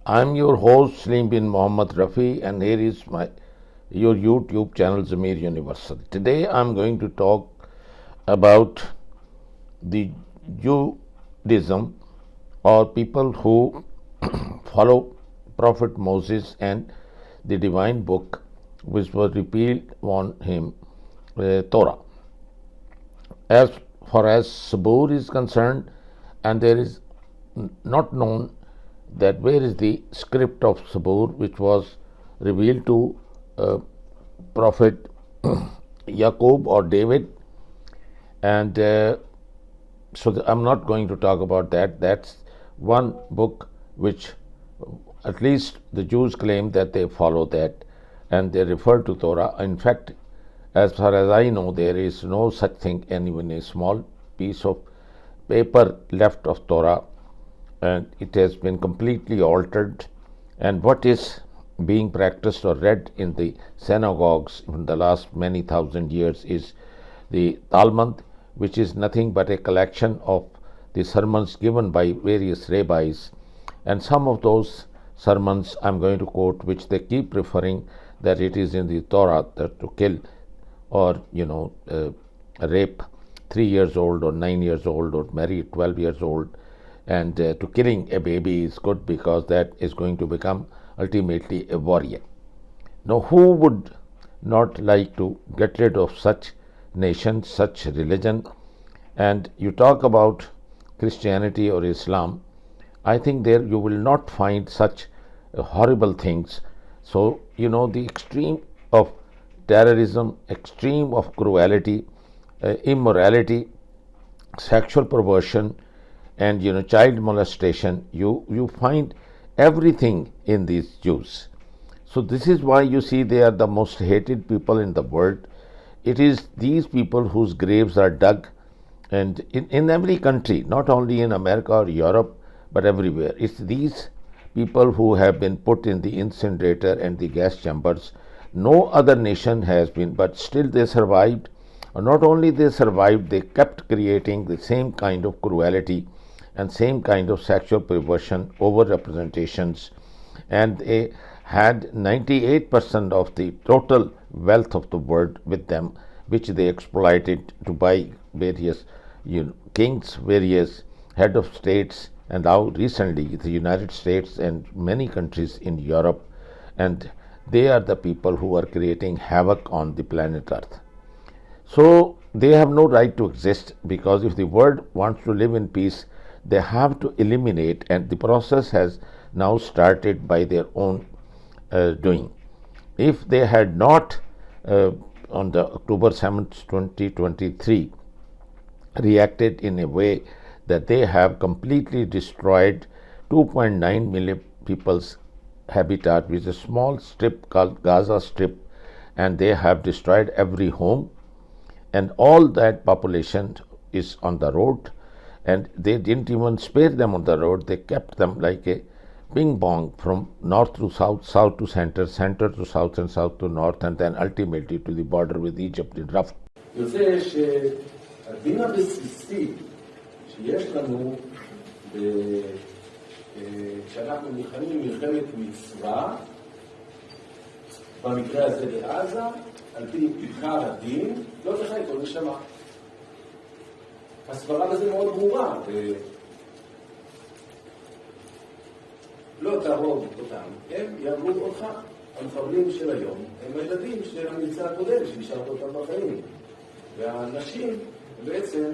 I'm your host Slim bin Mohammed Rafi, and here is your YouTube channel Zamir Universal. Today I'm going to talk about the Judaism, or people who follow Prophet Moses and the divine book which was revealed on him, Torah. As far as Sabur is concerned, and there is not known that where is the script of Sabur which was revealed to Prophet Yaqub or David, and I'm not going to talk about that. That's one book which at least the Jews claim that they follow that, and they refer to Torah. In fact, as far as I know, there is no such thing, and even a small piece of paper left of Torah, and it has been completely altered. And what is being practiced or read in the synagogues in the last many thousand years is the Talmud, which is nothing but a collection of the sermons given by various rabbis. And some of those sermons I'm going to quote, which they keep referring that it is in the Torah that to kill or rape 3 years old or 9 years old or marry 12 years old, and to killing a baby is good because that is going to become ultimately a warrior. Now, who would not like to get rid of such nation, such religion? And you talk about Christianity or Islam, I think there you will not find such horrible things. So, the extreme of terrorism, extreme of cruelty, immorality, sexual perversion, and child molestation, you find everything in these Jews. So this is why you see they are the most hated people in the world. It is these people whose graves are dug, and in every country, not only in America or Europe, but everywhere. It's these people who have been put in the incinerator and the gas chambers. No other nation has been, but still they survived. Not only they survived, they kept creating the same kind of cruelty and same kind of sexual perversion, over representations, and they had 98% of the total wealth of the world with them, which they exploited to buy various kings, various head of states, and now recently the United States and many countries in Europe, and they are the people who are creating havoc on the planet Earth. So they have no right to exist, because if the world wants to live in peace, they have to eliminate, and the process has now started by their own doing. If they had not on the October 7th, 2023 reacted in a way that they have completely destroyed 2.9 million people's habitat, which is a small strip called Gaza Strip, and they have destroyed every home, and all that population is on the road, and they didn't even spare them on the road. They kept them like a ping pong from north to south, south to center, center to south, and south to north, and then ultimately to the border with Egypt in Rafah. יוצא שהדין הבסיסי שיש לנו כשאנחנו נלחמים מלחמת מצווה, במקרה הזה בעזה, על פי עיקר הדין, לא תחי כל נשמה. הסברה בזה מאוד ברורה, לא תהרוג אותם, הם יהרגו אותך. המחבלים של היום הם הילדים של המבצע הקודם שנשארת אותם בחיים, והאנשים בעצם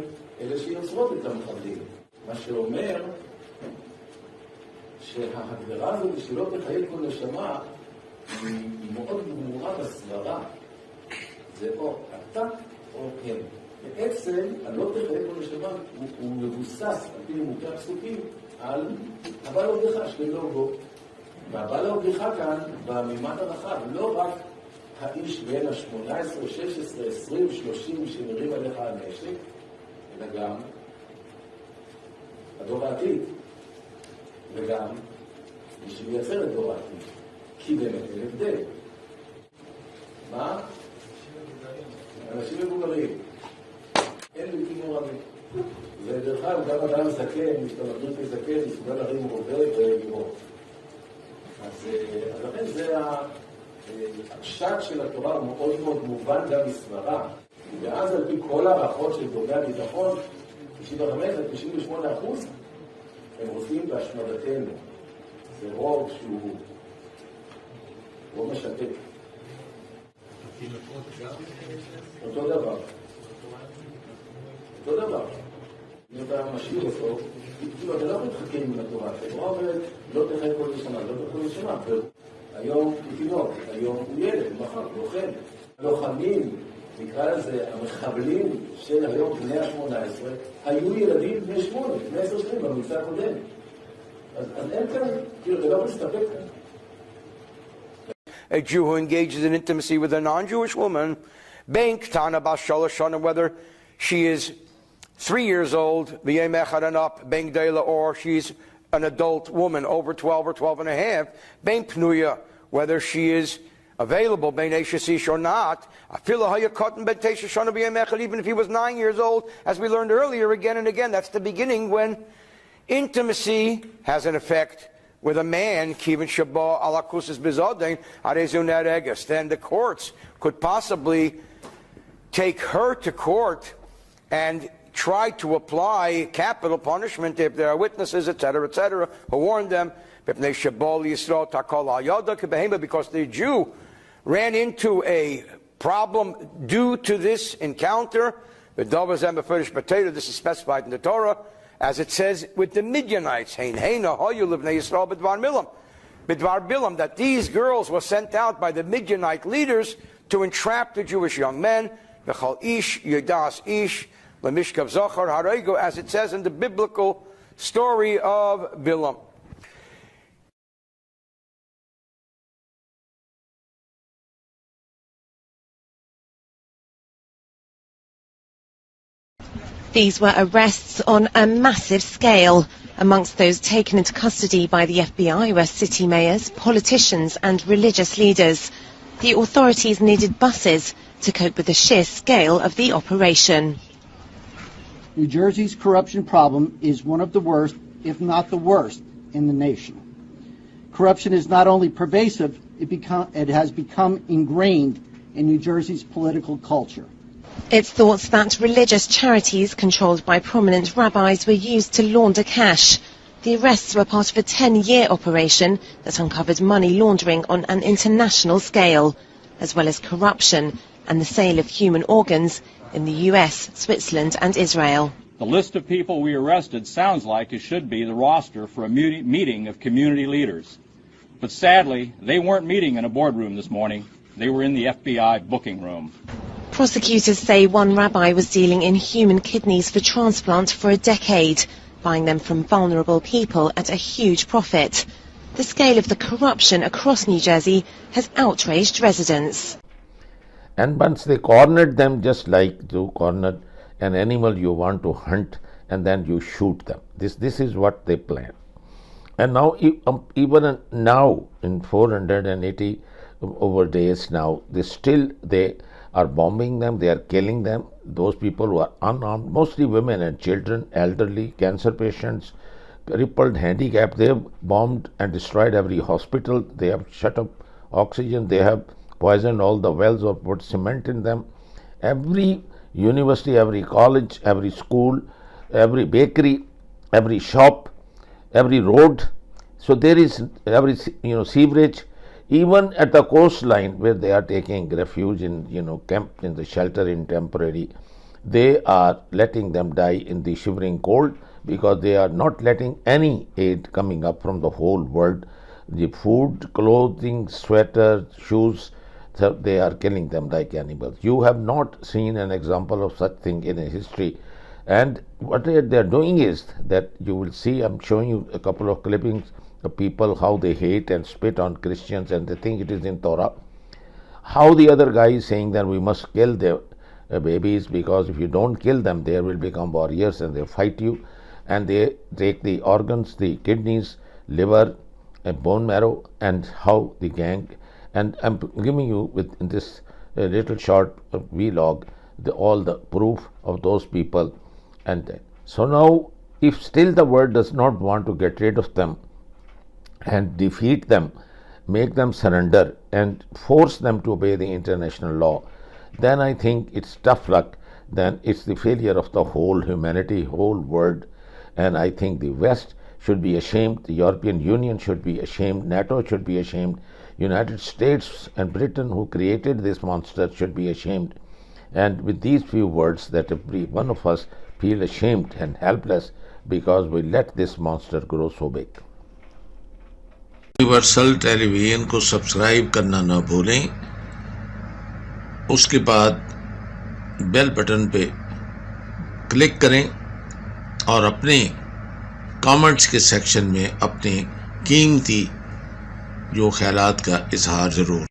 אלה שיוצרות את המחבלים, מה שאומר שההגדרה הזאת שלא תחי כל נשמה היא מאוד ברורה בסברה. זה או אתה או הם. בעצם הלא תחיה כל נשמה הוא מבוסס על פי נימוקי הפסוקים על הבא לעובדך השכם להורגו. והבא לעובדך כאן במימד הרחב, לא רק האיש בין ה-18, 16, 20, 30 שנראים עליך הנשק, אלא גם הדור העתיד, וגם מי שמייצר את דור העתיד, כי באמת אין הבדל. מה? אנשים מבוגרים. אין בלתי מעורבים. ודרך אגב, גם אדם זקן, משתמדות מזקן, מסוגל להרים רובה ולגרור. אז לכן זה הפשט של התורה הוא מאוד מאוד מובן גם מסברה. ואז על פי כל הערכות של גורמי הביטחון, 95-98% הם רוצים בהשמדתנו. זה רוב שהוא לא משתק. אותו דבר. אותו דבר. אם אתה משאיר אותו, כאילו אתה לא מתחכם עם התורה. התורה אומרת, לא תחי כל נשמה, לא תחי כל נשמה. היום הוא תינוק, היום הוא ילד, מחר, הוא לוחם. הלוחמים, נקרא לזה, המחבלים של היום, בני ה-18, היו ילדים בני 8, בני 10 שנים, במבצע הקודם. אז אין כאן, כאילו, אתה לא מסתפק כאן. A Jew who engages in intimacy with a non-Jewish woman, bein ktana bas shalosh shana, whether she is 3 years old, v'yem echad and up, bein gdela, or she's an adult woman over 12 or 12 and a half, bein pnuya, whether she is available, bein eshes ish or not, afilu hayakot ben tesha shana v'yem echad, even if he was 9 years old, as we learned earlier again and again, that's the beginning when intimacy has an effect with a man, kivin shaba alakusis bizadein arezunat eges. Then the courts could possibly take her to court and try to apply capital punishment if there are witnesses, etc., who warned them, because the Jew ran into a problem due to this encounter. This is specified in the Torah, as it says with the Midianites, that these girls were sent out by the Midianite leaders to entrap the Jewish young men, as it says in the biblical story of Bilam. These were arrests on a massive scale. Amongst those taken into custody by the FBI were city mayors, politicians and religious leaders. The authorities needed buses to cope with the sheer scale of the operation. New Jersey's corruption problem is one of the worst, if not the worst, in the nation. Corruption is not only pervasive, it has become ingrained in New Jersey's political culture. It's thought that religious charities controlled by prominent rabbis were used to launder cash. The arrests were part of a 10-year operation that uncovered money laundering on an international scale, as well as corruption and the sale of human organs in the US, Switzerland and Israel. The list of people we arrested sounds like it should be the roster for a meeting of community leaders. But sadly, they weren't meeting in a boardroom this morning. They were in the FBI booking room. Prosecutors say one rabbi was dealing in human kidneys for transplant for a decade, buying them from vulnerable people at a huge profit. The scale of the corruption across New Jersey has outraged residents. And once they cornered them, just like you cornered an animal you want to hunt and then you shoot them. This is what they plan. And now, even now, in 480 over days now, they are bombing them, they are killing them. Those people who are unarmed, mostly women and children, elderly, cancer patients, crippled, handicapped, they have bombed and destroyed every hospital. They have shut up oxygen, they have poisoned all the wells or put cement in them. Every university, every college, every school, every bakery, every shop, every road. So there is every sewerage. Even at the coastline where they are taking refuge in camp in the shelter in temporary, they are letting them die in the shivering cold because they are not letting any aid coming up from the whole world. The food, clothing, sweater, shoes, so they are killing them like animals. You have not seen an example of such thing in history. And what they are doing is that you will see, I'm showing you a couple of clippings of people, how they hate and spit on Christians and they think it is in Torah. How the other guy is saying that we must kill their babies because if you don't kill them, they will become warriors and they fight you. And they take the organs, the kidneys, liver, and bone marrow, and how the gang. And I'm giving you in this little short vlog all the proof of those people. And so now, if still the world does not want to get rid of them and defeat them, make them surrender and force them to obey the international law, then I think it's tough luck. Then it's the failure of the whole humanity, whole world. And I think the West should be ashamed, the European Union should be ashamed, NATO should be ashamed, United States and Britain, who created this monster, should be ashamed. And with these few words, that every one of us feel ashamed and helpless because we let this monster grow so big. Universal television को subscribe करना ना भूलें, उसके बाद bell button पे click करें और अपने कमेंट्स के सेक्शन में अपने कीमती जो ख्यालात का इजहार ज़रूर